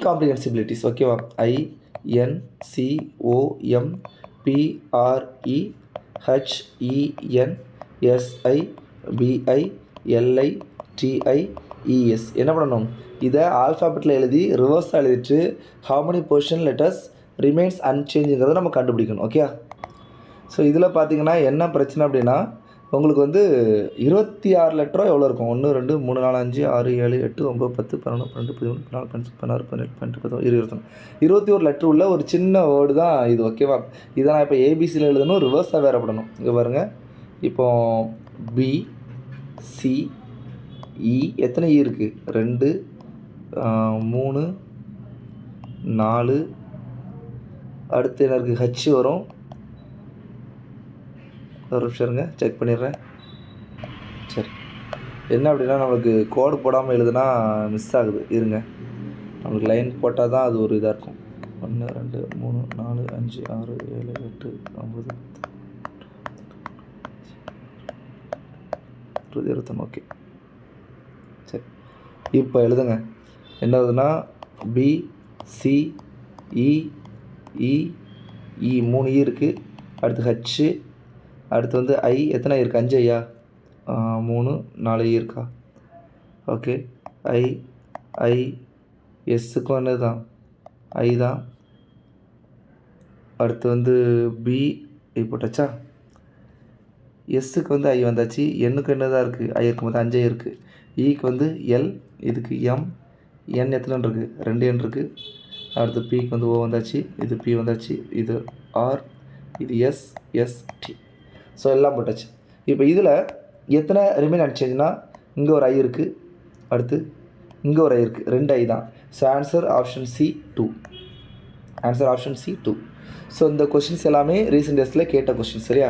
இன்காம்ப்ரிஹென்சிபிலிட்டிஸ் ஓகேவா. INCOMPREHENSIBILITIES என்ன பண்ணணும், இதை ஆல்ஃபாபெட்டில் எழுதி ரிவர்ஸாக எழுதிட்டு how many position letters remains அன்சேஞ்சுங்கிறத நம்ம கண்டுபிடிக்கணும். ஓகே. ஸோ இதில் பார்த்தீங்கன்னா என்ன பிரச்சனை அப்படின்னா, உங்களுக்கு வந்து 26 லெட்டரோ எவ்வளோ இருக்கும், 1 2 3 4 5 6 7 8 9 10 11 12 13 14 15 16 17 18 19 21 லெட்டர் உள்ள ஒரு சின்ன வேர்டு தான் இது. ஓகேவா. இதை நான் இப்போ ஏபிசியில் எழுதணும், ரிவர்ஸாக வேறு படணும். இங்கே பாருங்கள், இப்போ பி சி இ எத்தனை இ இருக்குது, 2 3 4, அடுத்து என்ன இருக்குது, ஹச் வரும். ஒரு நிமிஷம் இருங்க, செக் பண்ணிடுறேன். சரி, என்ன அப்படின்னா நம்மளுக்கு கோடு போடாமல் எழுதுனா மிஸ் ஆகுது. இருங்க, நம்மளுக்கு லைன் போட்டால் தான் அது ஒரு இதாக இருக்கும். 1 2 3 4 5 6 7 8 9 10 21. ஓகே, சரி. இப்போ எழுதுங்க, என்ன ஆகுதுன்னா பி சி இ இ இ 3 இ இருக்குது. அடுத்து ஹச்சு, அடுத்து வந்து ஐ எத்தனை இருக்குது, 5 ஐயா, 3 4 இ இருக்கா. ஓகே. ஐ ஐ எஸ்ஸுக்கும் என்ன தான், ஐ தான். அடுத்து வந்து பி போட்டாச்சா, எஸ்ஸுக்கு வந்து ஐ வந்தாச்சு. எண்ணுக்கு என்ன தான் இருக்குது, ஐ இருக்கும் போது 5 ஐ இருக்குது. இக்கு வந்து எல், இதுக்கு எம், என் எத்தனை இருக்குது, 2 எண் இருக்குது. அடுத்து பிக்கு வந்து ஓ வந்தாச்சு, இது பி வந்தாச்சு, இது ஆர், இது எஸ், எஸ் டி. ஸோ எல்லாம் போட்டாச்சு. இப்போ இதில் எத்தனை ரிமைன் அன்சேஞ்சுனா, இங்கே ஒரு ஐ இருக்குது, அடுத்து இங்கே ஒரு ஐ இருக்குது, 2 ஐ தான். So answer option C 2. Answer option C 2. So இந்த கொஷின்ஸ் எல்லாமே ரீசெண்ட் டேஸில் கேட்ட கொஷின். சரியா.